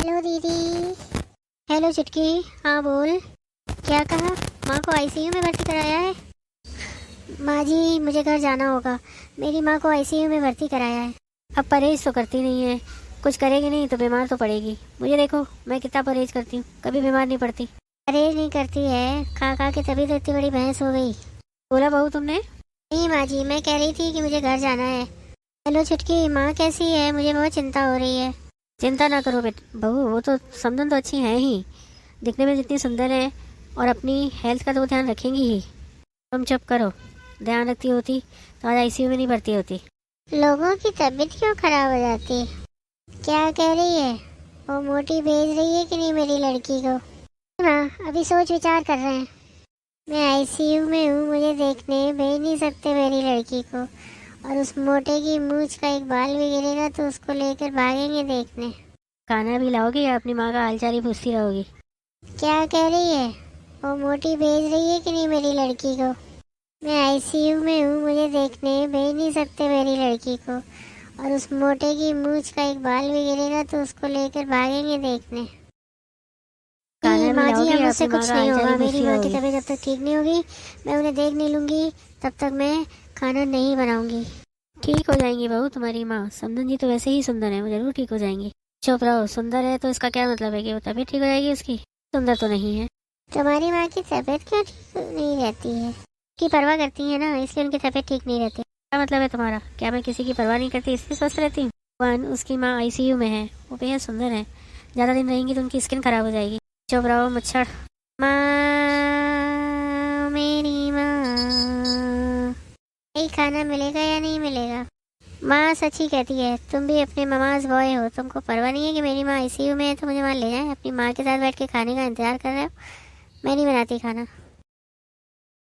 Hello दीदी। Hello चुटकी। हाँ बोल। क्या कहा? माँ को आईसीयू में भर्ती कराया है? माँ जी मुझे घर जाना होगा। मेरी माँ को आईसीयू में भर्ती कराया है। अब परहेज तो करती नहीं है, कुछ करेगी नहीं तो बीमार तो पड़ेगी। मुझे देखो मैं कितना परहेज करती हूँ, कभी बीमार नहीं पड़ती। परहेज नहीं करती है, खा खा के तभी तो इतनी बड़ी भैंस हो गई। बोला बहू तुमने? नहीं माँ जी, मैं कह रही थी कि मुझे घर जाना है। हेलो छुटकी, माँ कैसी है? मुझे बहुत चिंता हो रही है। चिंता ना करो बहू, वो तो समदन तो अच्छी है ही, दिखने में जितनी सुंदर है, और अपनी हेल्थ का तो ध्यान रखेंगी ही। तुम चुप करो, ध्यान रखती होती तो आज आईसीयू में नहीं भर्ती होती। लोगों की तबीयत क्यों खराब हो जाती है? क्या कह रही है? वो मोटी भेज रही है कि नहीं मेरी लड़की को? ना अभी सोच विचार कर रहे हैं। मैं आईसीयू में हूँ, मुझे देखने भेज नहीं सकते मेरी लड़की को, और उस मोटे की मूंछ का एक बाल भी गिरेगा तो उसको लेकर भागेंगे देखने। खाना भी लाओगी या अपनी माँ का हालचाल ही पूछती रहोगी? क्या कह रही है? वो मोटी भेज रही है कि नहीं मेरी लड़की को? मैं आईसीयू में हूँ, मुझे देखने भेज नहीं सकते मेरी लड़की को, और उस मोटे की मूंछ का एक बाल भी गिरेगा तो उसको लेकर भागेंगे देखने। माँ जी अब मुझसे कुछ नहीं होगा, मेरी माँ की तबीयत जब तक ठीक नहीं होगी मैं उन्हें देख नहीं लूंगी, तब तक मैं खाना नहीं बनाऊंगी। ठीक हो जाएंगी बहू तुम्हारी माँ, समदन जी तो वैसे ही सुंदर है, वो जरूर ठीक हो जाएंगी। चुप रहो, सुंदर है तो इसका क्या मतलब है कि वो तबीयत ठीक हो जाएगी उसकी? सुंदर तो नहीं है। तुम्हारी माँ की तबीयत क्यों ठीक नहीं रहती है? की परवाह करती है ना, इसलिए उनकी तबीयत ठीक नहीं रहती। क्या मतलब है तुम्हारा? क्या मैं किसी की परवाह नहीं करती इसलिए स्वस्थ रहती हूँ? वन, उसकी माँ आईसीयू में है, वो बेहद सुंदर है, ज्यादा दिन रहेंगी तो उनकी स्किन खराब हो जाएगी। चुप रहो मच्छर। माँ, मेरी माँ, यही खाना मिलेगा या नहीं मिलेगा? माँ सच ही कहती है, तुम भी अपने ममाज बॉय हो, तुमको परवाह नहीं है कि मेरी माँ आईसीयू में है तो मुझे वहाँ ले जाए? अपनी माँ के साथ बैठ के खाने का इंतजार कर रहे हो? मैं नहीं बनाती खाना।